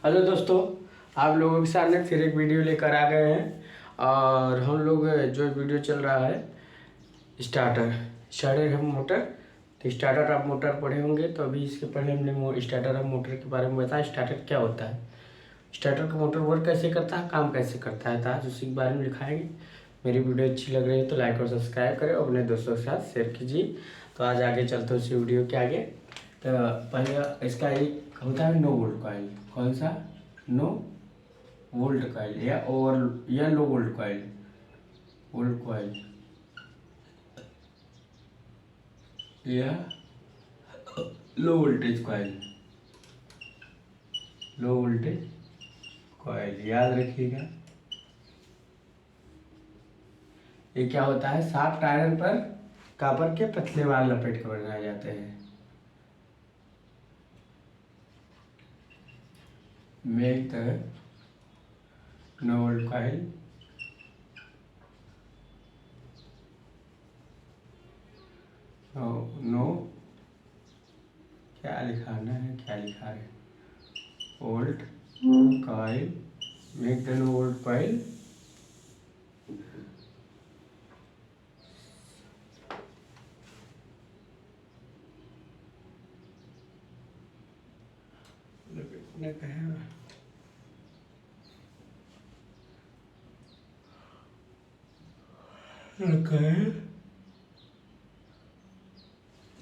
Hello दोस्तों, आप लोगों के सामने फिर एक वीडियो लेकर आ गए हैं। और हम लोग जो वीडियो चल रहा है स्टार्टर हम मोटर। तो स्टार्टर आप मोटर पढ़े होंगे, तो अभी इसके पहले हमने स्टार्टर अब मोटर के बारे में बताया। स्टार्टर क्या होता है, स्टार्टर का मोटर वर्क कैसे करता है, काम कैसे करता है, तो आज उसी के बारे में दिखाएंगे। मेरी वीडियो अच्छी लग रही है तो लाइक और सब्सक्राइब करें और अपने दोस्तों के साथ शेयर कीजिए। तो आज आगे चलते हैं उसी वीडियो के आगे। तो पहले इसका एक होता है नो वोल्ट कॉइल। कौन सा? नो वोल्ट कॉइल या लो वोल्ट कॉइल। वोल्ट कॉइल या low voltage coil. Low voltage coil याद रखिएगा। ये क्या होता है, शाफ्ट आयरन पर कॉपर के पतले वाल लपेट कर बनाए जाते हैं। Make the no volt coil no क्या लिखाना है, क्या लिखा है, volt coil. Make the no volt coil ने कहा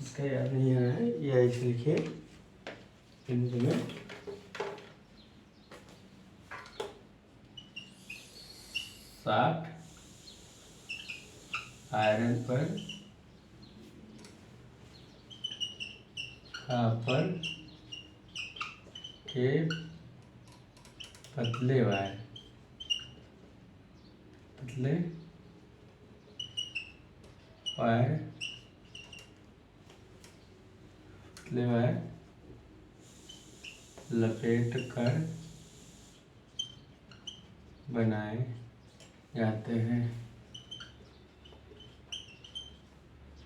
इसका याद नहीं आ रहा है, या इसे लिखिए हिंदी में। शाफ्ट आयरन पर कॉपर के पतले वायर लपेट कर बनाए जाते हैं।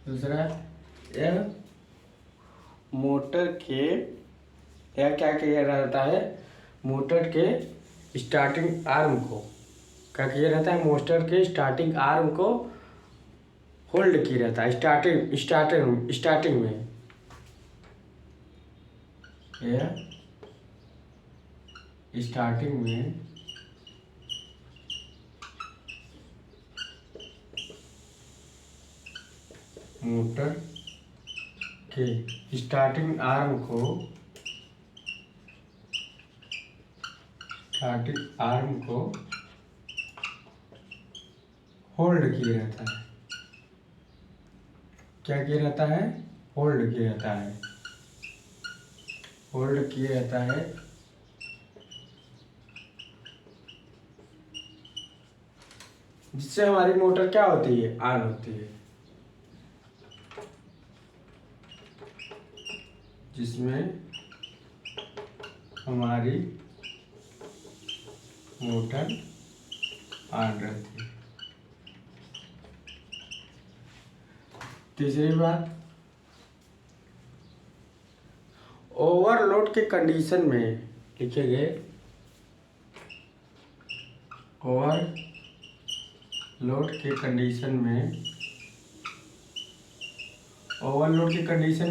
दूसरा, यह मोटर के यह क्या किया रहता है, मोटर के स्टार्टिंग आर्म को क्या किया रहता है, मोटर के स्टार्टिंग आर्म को होल्ड किया रहता है। स्टार्टिंग में यह स्टार्टिंग में मोटर के स्टार्टिंग आर्म को होल्ड किया रहता है। क्या किया रहता है, होल्ड किया रहता है। होल्ड किया रहता है जिससे हमारी मोटर क्या होती है, ऑन होती है। जिसमें हमारी मोटर ऑन रहती है। तीसरी बात, ओवरलोड के कंडीशन में लिखे गए, ओवरलोड के कंडीशन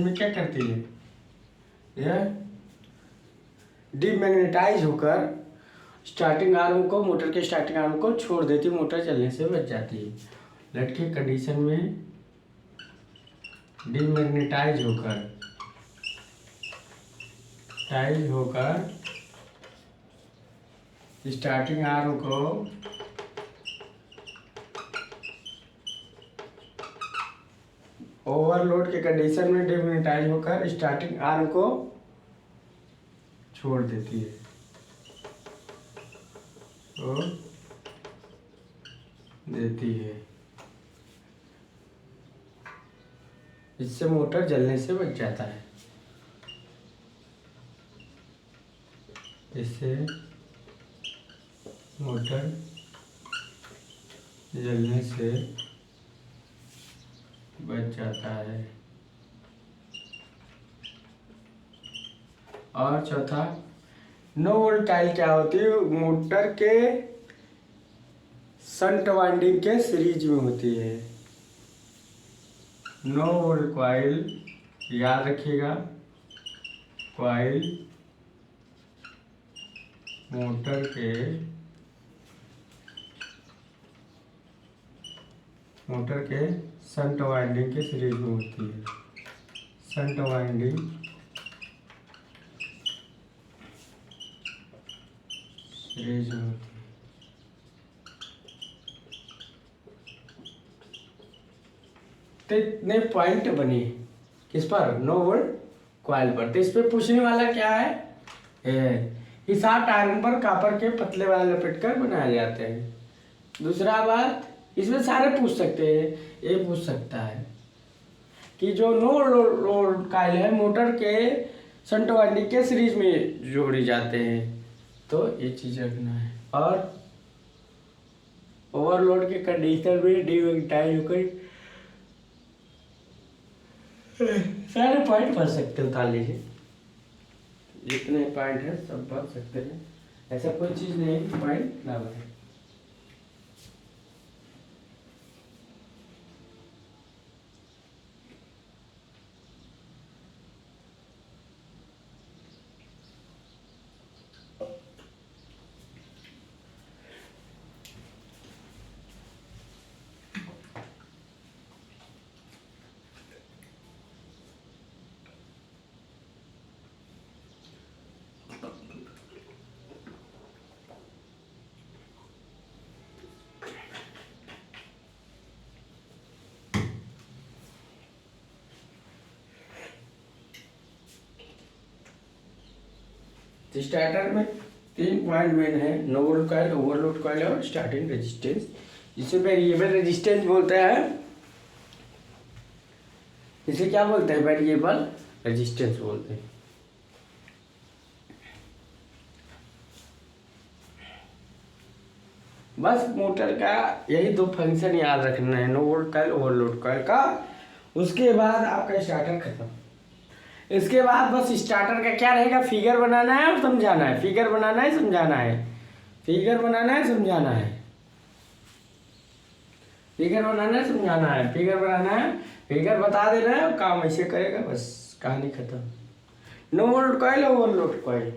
में क्या करती है, यह डीमैग्नेटाइज होकर स्टार्टिंग आर्म को, मोटर के स्टार्टिंग आर्म को छोड़ देती, मोटर चलने से बच जाती है। लोड के कंडीशन में डीमैग्नेटाइज होकर स्टार्टिंग आर्म को ओवरलोड के कंडीशन में डीमैग्नेटाइज होकर स्टार्टिंग आर्म को छोड़ देती है, इससे मोटर जलने से बच जाता है। इससे मोटर जलने से बच जाता है। और चौथा, नो वोल्ट कॉइल क्या होती है? मोटर के शंट वाइंडिंग के सीरीज में होती है। नो वोल्ट कॉइल, याद रखिएगा, कॉइल मोटर के शंट वाइंडिंग के सीरीज में होती है। शंट वाइंडिंग सीरीज में होती है। तो इतने पॉइंट बने किस पर? नो वोल्ट कॉइल पर। तो इस पे पूछने वाला क्या है? कि 7 आयरन पर कॉपर के पतले वाले लपेट कर बनाए जाते हैं। दूसरा बात, इसमें सारे पूछ सकते हैं। ये पूछ सकता है कि जो नो लोड कॉइल है मोटर के शंट वाइंडिंग के सीरीज में जोड़े जाते हैं, तो ये चीज रखना है। और ओवरलोड के कंडीशन में डिमैग्नेटाइज होकर सारे पॉइंट भर सकते हो, उतार लीजिए। जितने पॉइंट है सब भर सकते हैं, ऐसा कोई चीज नहीं है कि पॉइंट ना भरे। स्टार्टर में 3 पॉइंट मेन है, no volt coil, overload coil और स्टार्टिंग रेजिस्टेंस, जिसे वेरिएबल रेजिस्टेंस बोलते हैं। इसे क्या बोलते हैं? वेरिएबल रेजिस्टेंस बोलते हैं। बस मोटर का यही 2 फंक्शन याद रखना है, no volt coil, overload coil का। उसके बाद आपका स्टार्टर खत्म। इसके बाद बस स्टार्टर का क्या रहेगा? फिगर बनाना है और समझाना है, फिगर बनाना है, समझाना है, फिगर बनाना है, समझाना है, फिगर बनाना है, समझाना है, फिगर बनाना है, फिगर बता देना है और काम ऐसे करेगा, बस कहानी खत्म। No volt coil, overload coil.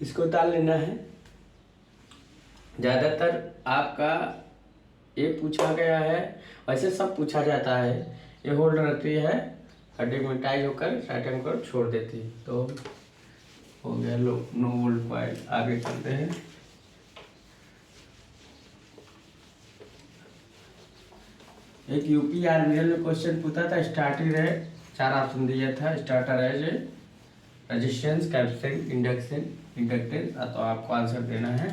इसको उतार लेना है। ज़्यादातर आपका ये पूछा गया है, वैसे सब पूछा जाता है। ये होल्ड रहती है, डिमैग्नेटाइज होकर साइटम कर छोड़ देती है। तो हो गया नो वोल्ट कॉइल। आगे चलते हैं। एक यूपी आर्मियल में क्वेश्चन पूछा था, स्टार्टिंग है, 4 ऑप्शन दिया था। स्टार्टर है रेजिस्टेंस, कैपेसिटेंस, इंडक्टेंस, तो आपको आंसर देना है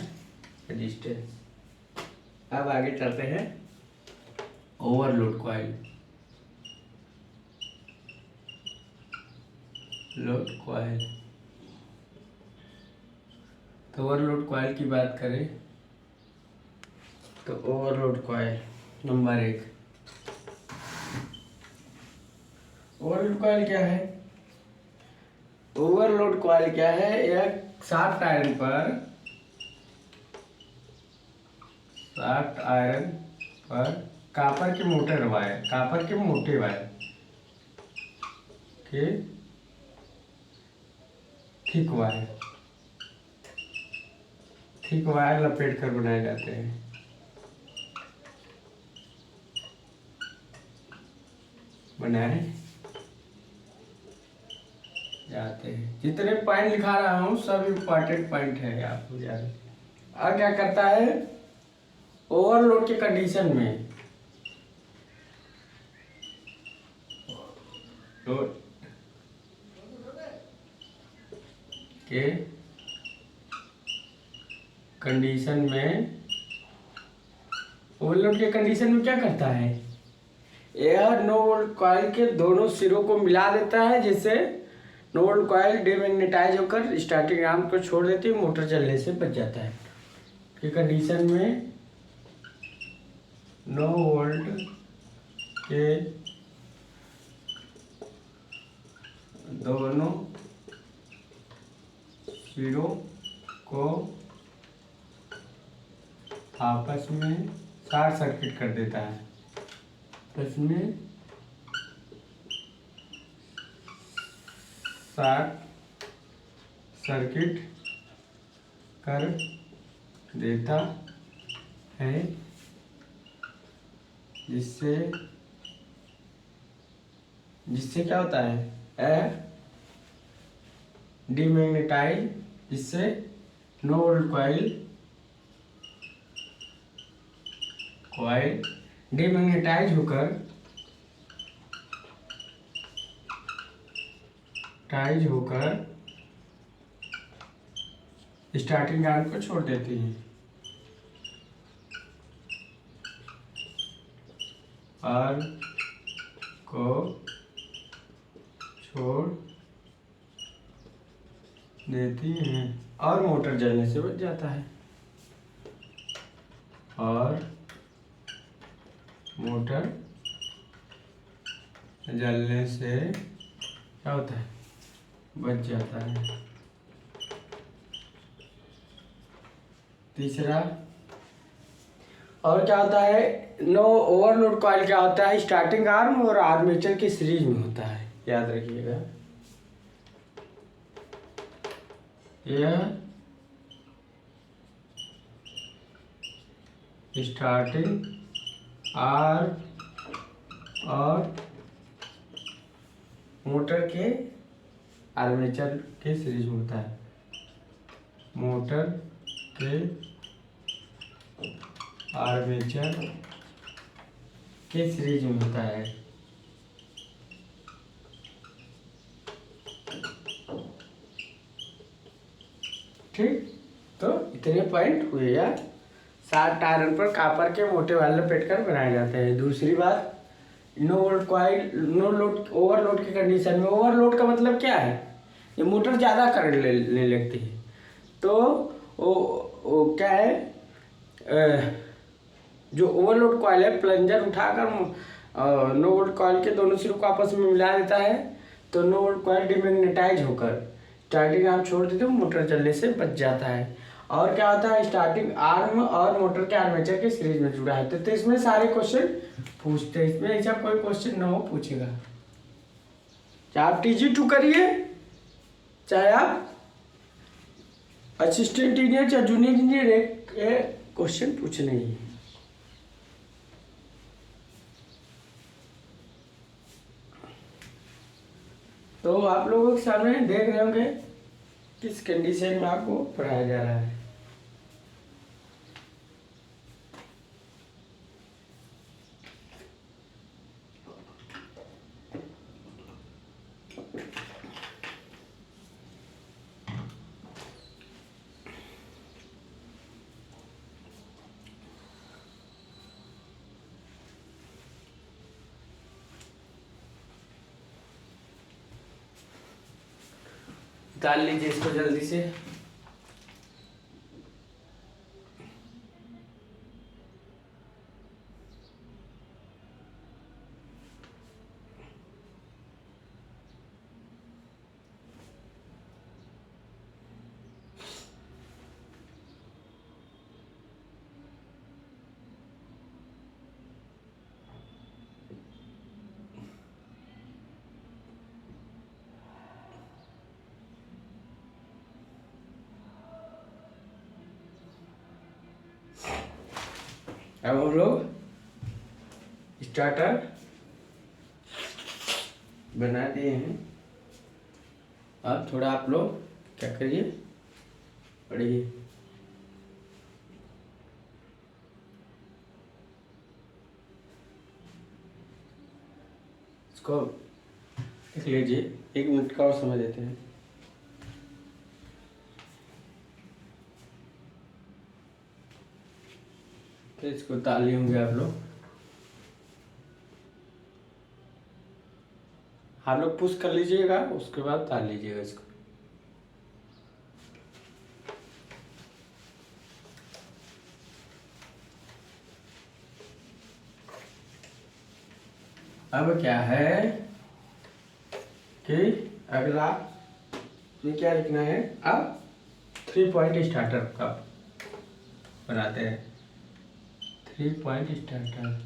रेजिस्टेंस। अब आगे चलते हैं ओवरलोड कॉइल। लोड कॉइल, तो ओवरलोड कॉइल की बात करें तो overload coil number 1। Overload coil क्या है? ओवरलोड कॉइल क्या है? एक शाफ्ट आयरन पर, शाफ्ट आयरन पर कॉपर के मोटे वायर, कॉपर के मोटे वायर के थिक वायर लपेट कर बनाए जाते हैं। बनाए जाते हैं। जितने पॉइंट लिखा रहा हूँ सब इम्पोर्टेंट पॉइंट है आपको याद। और क्या करता है? ओवरलोड के कंडीशन में लोड के कंडीशन में, ओवरलोड के कंडीशन में क्या करता है, एयर नो वोल्ट कॉइल के दोनों सिरों को मिला देता है, जिससे नो वोल्ट कॉइल डीमैग्नेटाइज होकर स्टार्टिंग आर्म को छोड़ देती है, मोटर चलने से बच जाता है। कि कंडीशन में नो वोल्ट के दोनों सिरों को आपस में शॉर्ट सर्किट कर देता है, आपस में शॉर्ट सर्किट कर देता है, जिससे क्या होता है, डीमैग्नेटाइज, जिससे नो वोल्ट कॉइल डीमैग्नेटाइज होकर स्टार्टिंग आर्म को छोड़ देती है और को छोड़ देती हैं और मोटर जलने से बच जाता है, और मोटर जलने से क्या होता है, बच जाता है। तीसरा, और क्या होता है, नो ओवरलोड कॉइल क्या होता है, स्टार्टिंग आर्म और आर्मेचर की सीरीज में होता है, याद रखिएगा। यह स्टार्टिंग आर्म और मोटर के आर्मेचर के सीरीज में होता है, मोटर के आर्मेचर के सीरीज में होता है। ठीक, तो इतने पॉइंट हुए यार। 60 आयरन पर कापर के मोटे वाले पेटकर बनाए जाते हैं। दूसरी बात, no volt coil no load overload की कंडीशन में, ओवरलोड का मतलब क्या है, ये मोटर ज़्यादा करंट लेने लगती है, तो वो क्या है, जो ओवरलोड कॉइल है प्लंजर उठाकर नो वोल्ट कॉइल के दोनों सिरों को आपस में मिला देता है, तो नो वोल्ट कॉइल डीमैग्नेटाइज होकर स्टार्टिंग आर्म छोड़ देते हैं, मोटर चलने से बच जाता है। और क्या होता है, स्टार्टिंग आर्म और मोटर के आर्मेचर के सीरीज में जुड़ा है। तो इसमें सारे क्वेश्चन पूछते हैं, इसमें ऐसा कोई क्वेश्चन न हो पूछेगा। चाहे आप TG2 करिए, चाहे आप असिस्टेंट इंजीनियर या जूनियर इंजीनियर, क्वेश्चन पूछने ही। तो आप लोगों के सामने देख रहे होंगे किस कंडीशन में आपको पढ़ाया जा रहा है। निकाल लीजिए इसको जल्दी से। अब हम लोग स्टार्टर बना दिए हैं। अब थोड़ा आप लोग क्या करिए, पढ़िए। इसको लिख लीजिए, 1 मिनट का और समय देते हैं। तो इसको ताली होंगे आप लोग पुश कर लीजिएगा, उसके बाद ताल लीजिएगा इसको। अब क्या है कि अगला ये क्या लिखना है, अब 3 पॉइंट स्टार्टर का बनाते हैं। 3 पॉइंट स्टार्टर,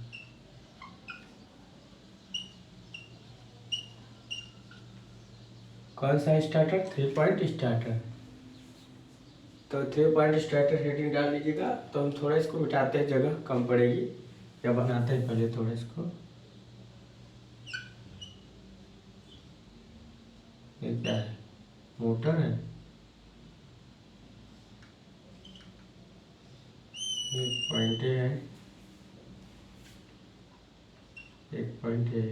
कौन सा स्टार्टर? 3 point starter. तो 3 पॉइंट स्टार्टर हेडिंग डाल लीजिएगा। तो हम थोड़ा इसको मिटाते हैं, जगह कम पड़ेगी, या बनाते हैं पहले थोड़ा इसको। ये क्या है? मोटर है। एक पॉइंट है, एक पॉइंट है,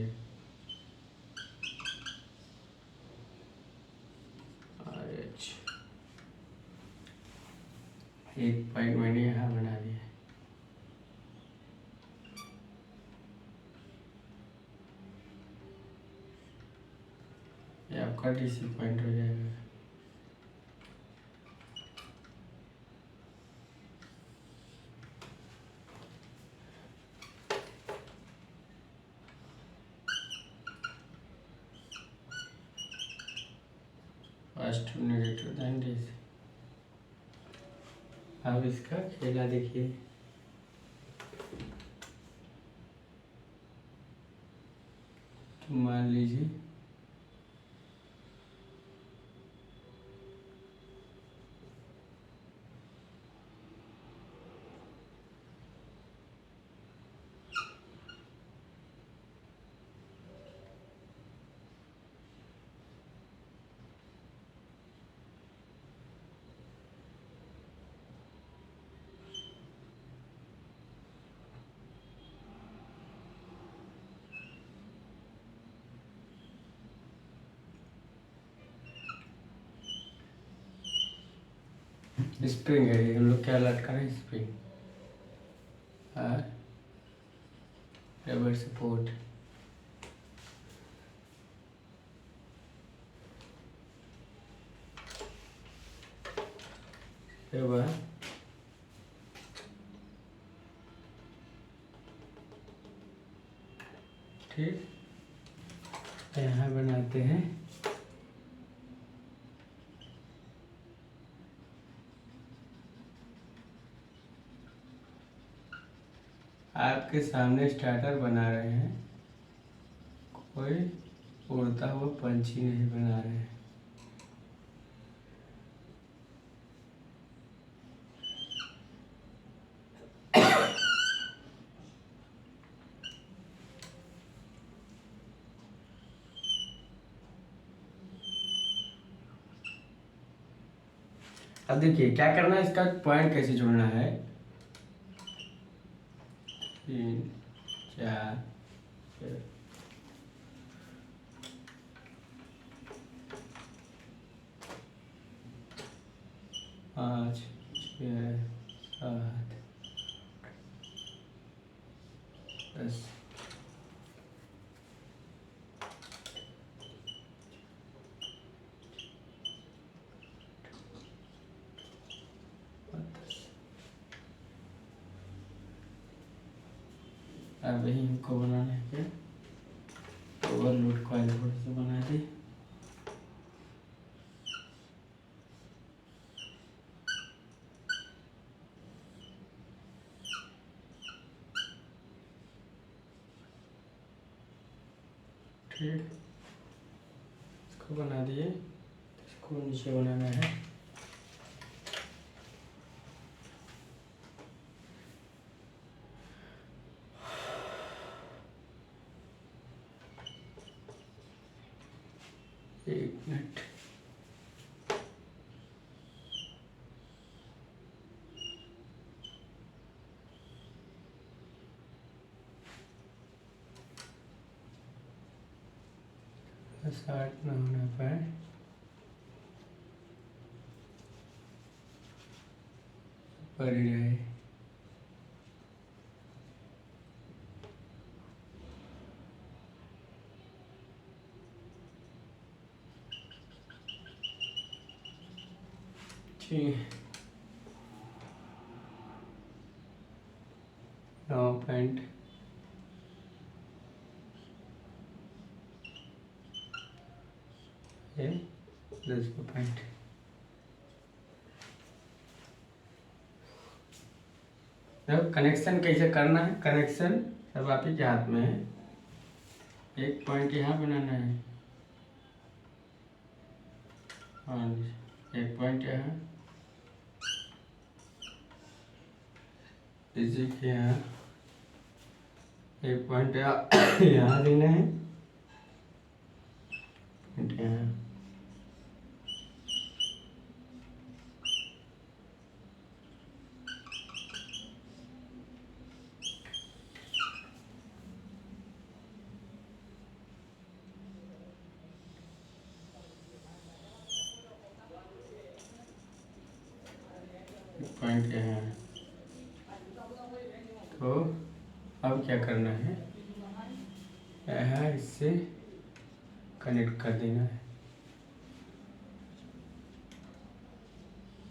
एक पॉइंट मैंने यहाँ बना दिया। ये आपका डीसी पॉइंट हो जाएगा। First negative then DC. अब इसका खेला देखिए। तो मान लीजिए स्प्रिंग है, हम लोग क्या लटका रहे हैं? स्प्रिंग और रबर सपोर्ट। के बाद ठीक, यहाँ बनाते हैं आपके सामने स्टार्टर बना रहे हैं, कोई उड़ता हुआ पंछी नहीं बना रहे हैं। अब देखिए क्या करना है, इसका पॉइंट कैसे जोड़ना है। 3 4 6 5 6 7 10। अब यही हमको बनाना है क्या, ओवरलोड कॉइल थोड़ा सा बना दी। ठीक, इसको बना दिए, इसको नीचे बनाना है। एक मिनट, स्टार्ट ना होना पाए। पर ही रहे। जी 9 पॉइंट ये 10 पॉइंट। अब कनेक्शन कैसे करना है, कनेक्शन सब आप ही के हाथ में है। एक पॉइंट यहाँ बनाना है और एक पॉइंट यहाँ, इसी के यहाँ एक पॉइंट यहाँ देना है, पॉइंट यहाँ। पॉइंट यहाँ। तो अब क्या करना है, यहाँ इससे कनेक्ट कर देना है।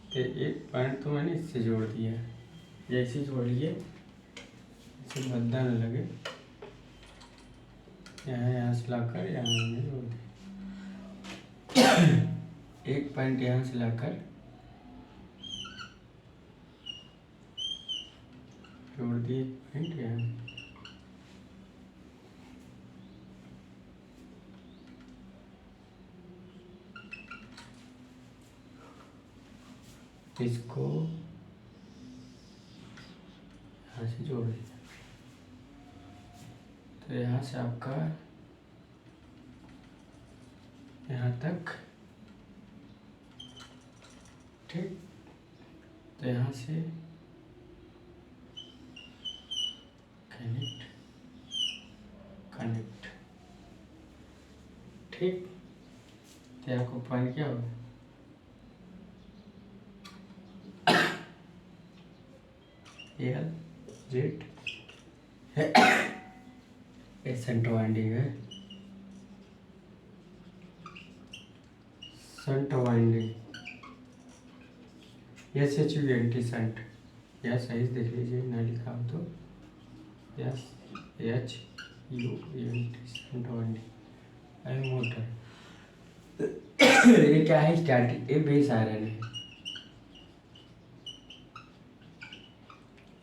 तो एक पॉइंट तो मैंने इससे जोड़ दिया, जैसे जोड़िए इसे भद्दा न लगे, यहाँ से लाकर यहाँ मैंने जोड़ दिया। एक पॉइंट यहाँ से लाकर जोड़ दिए पॉइंट यहाँ। इसको यहाँ से जोड़ दिया, तो यहाँ से आपका यहाँ तक, ठीक। तो यहाँ से कनेक्ट कनेक्ट, ठीक। तो आपको पॉइंट क्या होगा, एल जेड है, ये सेंटर वाइंडिंग है, centre winding, S H U N T सेंट, या सही देख लीजिए ना लिखा हो तो, S H U N T centre winding है मोटर। ये क्या है, स्टार्टिंग, ये बेस आयरन है,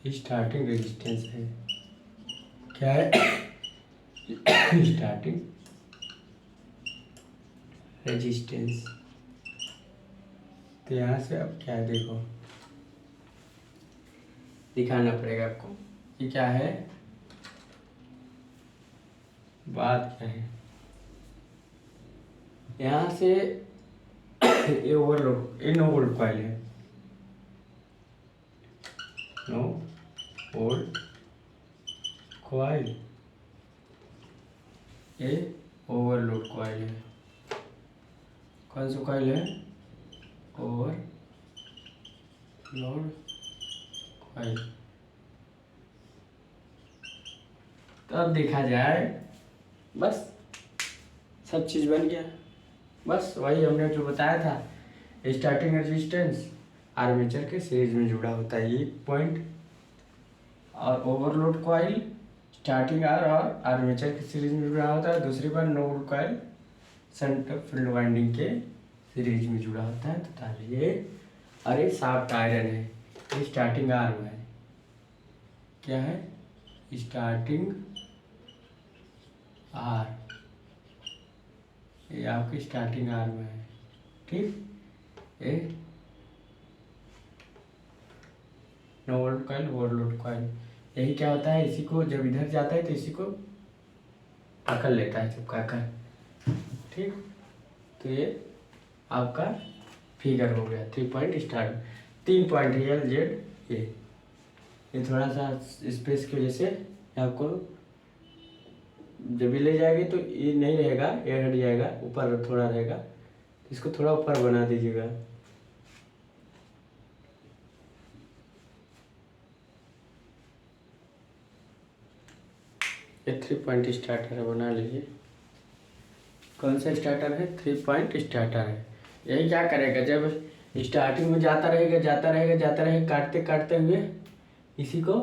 स्टार्टिंग रेजिस्टेंस है, क्या है स्टार्टिंग रेजिस्टेंस। तो यहाँ से अब क्या है, देखो दिखाना पड़ेगा आपको, ये क्या है, बात क्या है। यहाँ से ये ओवरलोड, ये नो वोल्ट कॉइल है, नो वोल्ट कॉइल, ये ओवरलोड कॉइल है। कौन सा कॉइल है, ओवरलोड कॉइल। तो अब देखा जाए, बस सब चीज़ बन गया। बस वही हमने जो बताया था, स्टार्टिंग रेजिस्टेंस आर्मेचर के सीरीज में जुड़ा होता है, एक पॉइंट, और ओवरलोड कॉइल स्टार्टिंग आर और आर्मेचर के सीरीज में जुड़ा होता है। दूसरी बार no volt coil centre field winding के सीरीज में जुड़ा होता है। तो ताकि ये, अरे शाफ्ट आयरन है, ये स्टार्टिंग आर्म है, क्या है, स्टार्टिंग आर, ये आपकी स्टार्टिंग आर्म है, ठीक। ये no volt coil, overload coil, यही क्या होता है, इसी को जब इधर जाता है तो इसी को पकड़ लेता है चिपका कर, ठीक। तो ये आपका फिगर हो गया 3 पॉइंट स्टार्ट, 3 पॉइंट है एल जेड। ये थोड़ा सा स्पेस की वजह से आपको जब भी ले जाएगी तो ये नहीं रहेगा, ये हट जाएगा, ऊपर थोड़ा रहेगा, इसको थोड़ा ऊपर बना दीजिएगा। ये 3 पॉइंट स्टार्टर है, बना लीजिए। कौन सा स्टार्टर है, 3 पॉइंट स्टार्टर है। यही क्या करेगा, जब स्टार्टिंग में जाता रहेगा जाता रहेगा जाता रहेगा, काटते काटते हुए इसी को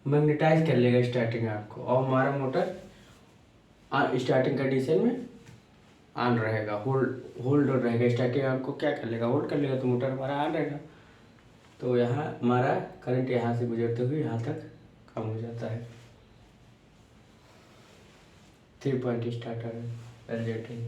मैग्नेटाइज कर लेगा स्टार्टिंग आर्म को, और हमारा मोटर स्टार्टिंग कंडीशन में ऑन रहेगा, होल्ड रहेगा। स्टार्टिंग आर्म को क्या कर लेगा, होल्ड कर लेगा, तो मोटर हमारा ऑन रहेगा। तो यहाँ हमारा करंट यहाँ से गुजरते हुए यहाँ तक कम हो जाता है। 3 पॉइंट स्टार्टर है एलजेडी।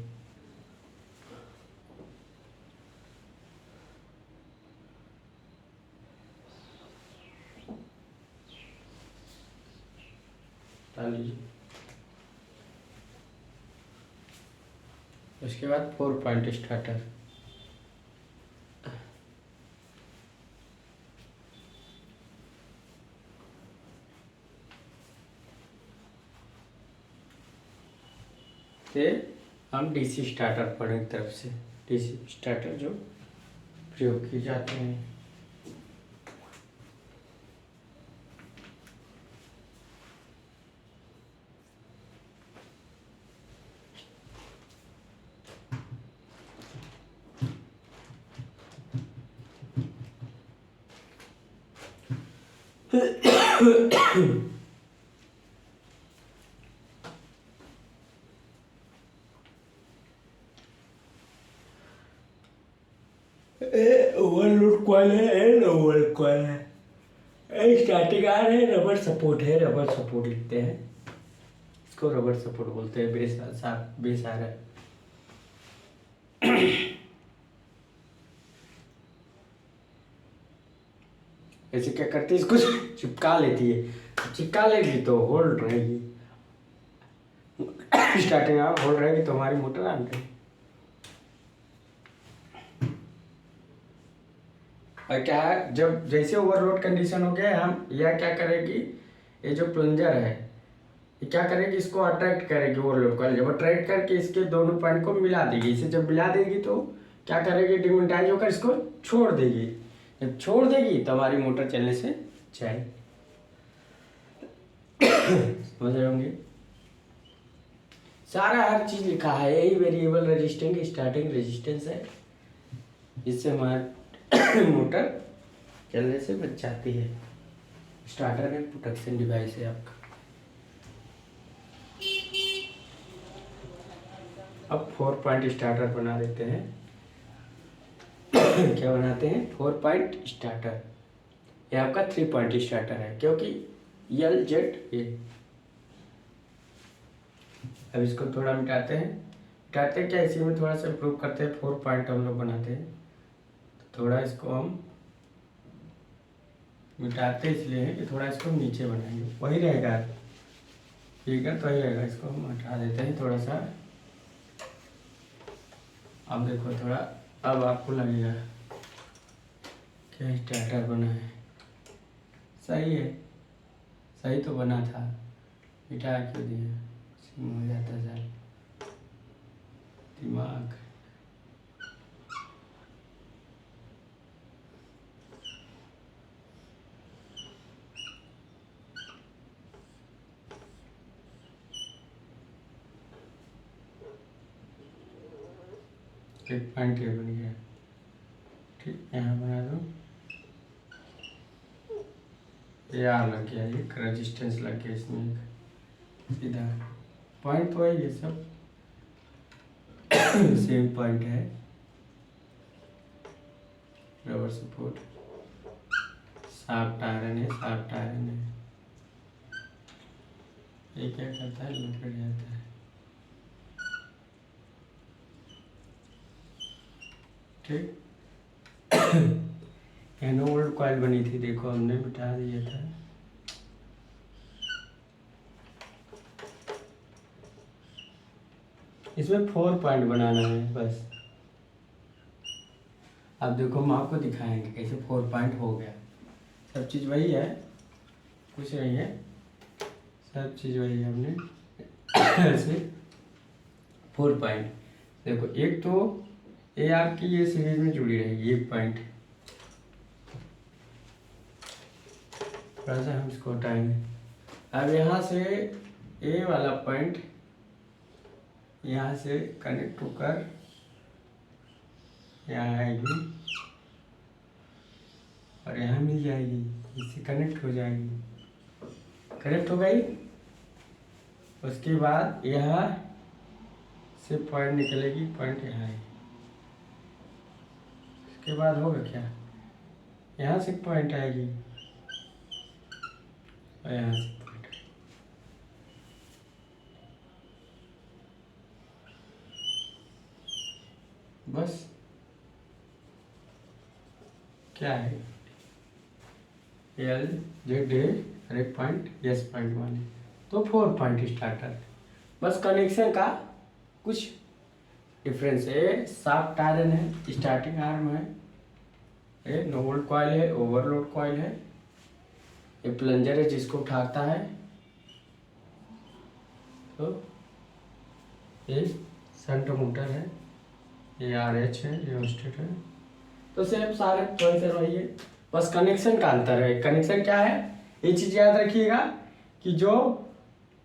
उसके बाद 4 पॉइंट स्टार्टर। फिर हम डीसी स्टार्टर पढ़ें तरफ से, डीसी स्टार्टर जो प्रयोग किए जाते हैं। ओवरलोड कॉइल है, ओवरलोड कॉइल है, स्टार्टिंग आर है, रबर सपोर्ट है, रबर सपोर्ट लिखते हैं इसको, रबर सपोर्ट बोलते हैं। बेस आ रहा है। ऐसे क्या करती है, इसको चिपका लेती है, चिपका लेगी तो होल्ड रहेगी, स्टार्टिंग आर होल्ड रहेगी तो हमारी मोटर ऑन रहेगी। और क्या है, जब जैसे ओवरलोड कंडीशन हो गया, हम यह क्या करेगी, ये जो प्लंजर है ये क्या करेगी, इसको अट्रैक्ट करेगी ओवरलोड को। जब अट्रैक्ट करके इसके दोनों पॉइंट को मिला देगी, इसे जब मिला देगी तो क्या करेगी, डिमोनेटाइज होकर इसको छोड़ देगी। जब छोड़ देगी तो हमारी मोटर चलने से जाएगी। समझ रहे होंगे, सारा हर चीज लिखा है। यही वेरिएबल रेजिस्टेंस स्टार्टिंग रेजिस्टेंस है, जिससे हमारा मोटर चलने से बच जाती है। स्टार्टर एक प्रोटेक्शन डिवाइस है आपका। अब 4 पॉइंट स्टार्टर बना देते हैं। क्या बनाते हैं, 4 पॉइंट स्टार्टर। ये आपका 3 पॉइंट स्टार्टर है, क्योंकि यल जेट ए। अब इसको थोड़ा मिटाते हैं। मिटाते क्या, इसी में थोड़ा सा इम्प्रूव करते हैं। 4 पॉइंट हम लोग बनाते हैं, तो थोड़ा इसको हम मिटाते इसलिए है कि थोड़ा इसको नीचे बनाएंगे, वही रहेगा, ठीक है, तो वही रहेगा। इसको हम हटा देते हैं थोड़ा सा। अब देखो थोड़ा, अब आपको लगेगा क्या स्टार्टर बना है, सही है, सही तो बना था, मिटा क्यों दिया, सिम हो जाता सर दिमाग। एक पॉइंट ये बन गया, ठीक, यहाँ बना दो। ये आर लग गया, एक रेजिस्टेंस लग गया इसमें, एक सीधा पॉइंट तो है, ये सब सेम पॉइंट है। रबर सपोर्ट, शाफ्ट आयरन है, शाफ्ट आयरन है। ये क्या करता है, लुट जाता है। ठीक, एनोल्ड कॉइल बनी थी, देखो हमने मिटा दिया था। इसमें 4 पॉइंट बनाना है बस। अब देखो हम आपको दिखाएंगे कैसे 4 पॉइंट हो गया। सब चीज़ वही है, कुछ नहीं है, सब चीज़ वही है। हमने ऐसे 4 पॉइंट देखो, एक तो ये आपकी ये सीरीज में जुड़ी रहेगी, एक पॉइंट। थोड़ा सा हम इसको हटाएंगे। अब यहाँ से ए वाला पॉइंट यहाँ से कनेक्ट होकर यहाँ आएगी, और यहाँ मिल जाएगी, इससे कनेक्ट हो जाएगी। कनेक्ट हो गई। उसके बाद यहाँ से पॉइंट निकलेगी, पॉइंट यहाँ है। उसके बाद होगा क्या, यहाँ से पॉइंट आएगी और यहाँ से पॉइंट आएगी। बस क्या है, एल जेड ए और एक पॉइंट एस पॉइंट माने, तो 4 पॉइंट स्टार्टर। बस कनेक्शन का कुछ डिफरेंस है। शाफ्ट आयरन है, स्टार्टिंग आर्म है, ये नो वोल्ट कॉइल है, ओवरलोड कॉइल है, ये प्लंजर है जिसको उठाता है, तो ये शंट मोटर है, ये RH है, ये ऑस्टेट है। तो सेम सारे पॉइंट वही है, बस कनेक्शन का अंतर है। कनेक्शन क्या है, ये चीज़ याद रखिएगा कि जो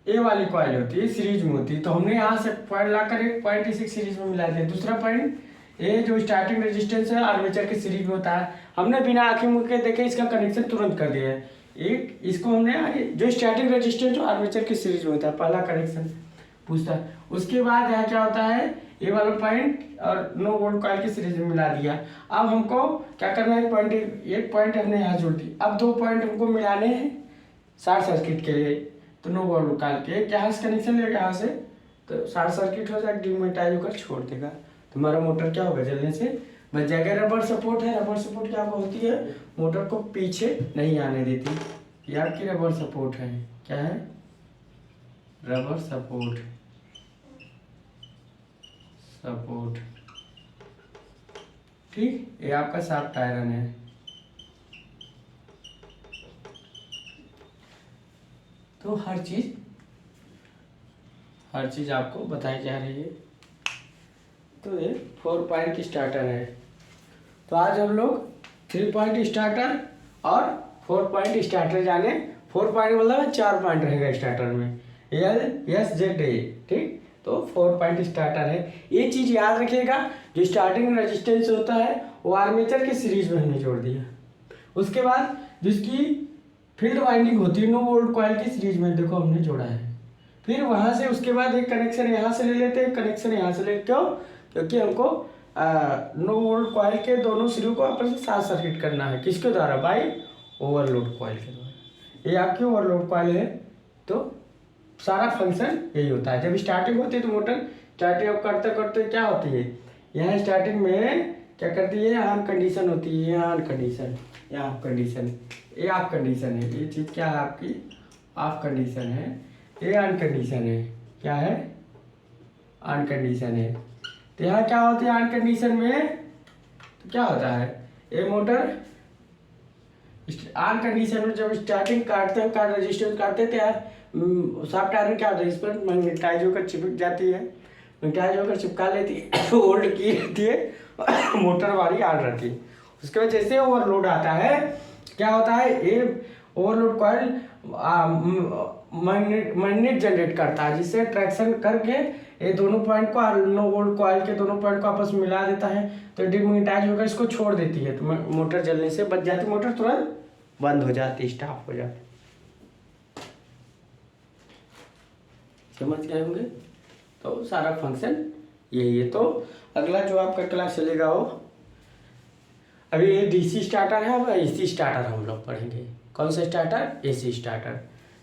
ए वाली कॉइल होती है सीरीज में होती है, तो हमने यहाँ से पॉइंट लाकर एक पॉइंट इसी सीरीज में मिला दिया। दूसरा पॉइंट ये जो स्टार्टिंग रेजिस्टेंस है आर्मेचर के सीरीज में होता है, हमने बिना आंखें मूंद के देखे इसका कनेक्शन तुरंत कर दिया है। एक इसको हमने जो स्टार्टिंग रेजिस्टेंस जो आर्मेचर के सीरीज में होता है, पहला कनेक्शन पूछता है। उसके बाद यहाँ क्या होता है, ये वाला पॉइंट और नो वोल्ट कॉइल की सीरीज में मिला दिया। अब हमको क्या करना है, एक पॉइंट हमने यहाँ जोड़ दी, अब 2 पॉइंट हमको मिलाने हैं शॉर्ट सर्किट के लिए। तो नो वोल्ट कॉइल के यहाँ से कनेक्शन लेगा, यहाँ से तो शॉर्ट सर्किट हो जाएगा, डिमोनेटाइज होकर छोड़ देगा। तुम्हारा मोटर क्या होगा, जलने से बच जाएगा। रबर सपोर्ट है, रबर सपोर्ट क्या होती है, मोटर को पीछे नहीं आने देती। ये आपकी रबर सपोर्ट है, क्या है, रबर सपोर्ट। ठीक, ये आपका शाफ्ट आयरन है। तो हर चीज आपको बताई जा रही है। तो ये 4 पॉइंट की स्टार्टर है। तो आज हम लोग 3 पॉइंट स्टार्टर और 4 पॉइंट स्टार्टर जाने। 4 पॉइंट मतलब 4 पॉइंट रहेगा स्टार्टर में, LSZA, ठीक। तो 4 पॉइंट स्टार्टर है। ये चीज़ याद रखिएगा, जो स्टार्टिंग रेजिस्टेंस होता है वो आर्मेचर के सीरीज में हमने जोड़ दिया। उसके बाद जिसकी फील्ड वाइंडिंग होती है नो वोल्ट कॉइल की सीरीज में देखो हमने जोड़ा है। फिर वहाँ से उसके बाद एक कनेक्शन यहाँ से ले लेते हैं, कनेक्शन यहाँ से ले, क्यों, क्योंकि हमको नो वोल्ट कॉइल के दोनों सिरों को आपस में शॉर्ट सर्किट करना है। किसके द्वारा, बाई ओवरलोड कॉइल के द्वारा। ये आपकी ओवरलोड कॉइल है। तो सारा फंक्शन यही होता है। जब स्टार्टिंग होती है तो मोटर स्टार्टिंग करते करते क्या होती है, यहाँ स्टार्टिंग में क्या करती है, ऑन कंडीशन होती है, यहाँ ऑन कंडीशन, यहाँ ऑफ कंडीशन, ये ऑफ कंडीशन है। ये चीज़ क्या है आपकी, ऑफ कंडीशन है। ये ऑन कंडीशन है, क्या है, ऑन कंडीशन है। तो यहाँ क्या होती है ऑन कंडीशन में, तो क्या होता है, ये मोटर ऑन कंडीशन में जब स्टार्टिंग काटते हैं, रेजिस्टेंस काटते थे, शाफ्ट आयरन क्या होता है, इस पर मैग्नेटाइज होकर चिपक जाती है, मैग्नेटाइज होकर चिपका लेती है, होल्ड की रहती है, मोटर वाली ऑन रहती है। उसके बाद जैसे ओवरलोड आता है क्या होता है, ये ओवरलोड कॉइल मैग्नेट जनरेट करता है, जिससे ट्रैक्शन करके ये दोनों पॉइंट को, नो वोल्ट कॉइल के दोनों पॉइंट को आपस में मिला देता है। तो डिमैग्नेटाइज होकर इसको छोड़ देती है, तो मोटर जलने से बच जाती, मोटर तुरंत बंद हो जाती, स्टॉप हो जाती। समझ गए होंगे। तो सारा फंक्शन यही है। तो अगला जो आपका क्लास चलेगा वो, अभी ये DC स्टार्टर है, अब AC स्टार्टर हम लोग पढ़ेंगे। कौन सा स्टार्टर, AC स्टार्टर।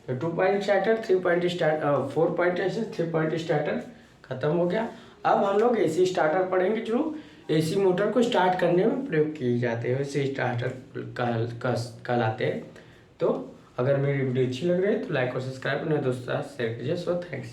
तो 2 point starter, 3 point starter, 4 point ऐसे 3 पॉइंट स्टार्टर खत्म हो गया। अब हम लोग AC स्टार्टर पढ़ेंगे, जो AC मोटर को स्टार्ट करने में प्रयोग किए जाते हैं, वैसे स्टार्टर कहलाते हैं। तो अगर मेरी वीडियो अच्छी लग रही है तो लाइक और सब्सक्राइब अपने दोस्तों के साथ शेयर कीजिए। So thanks.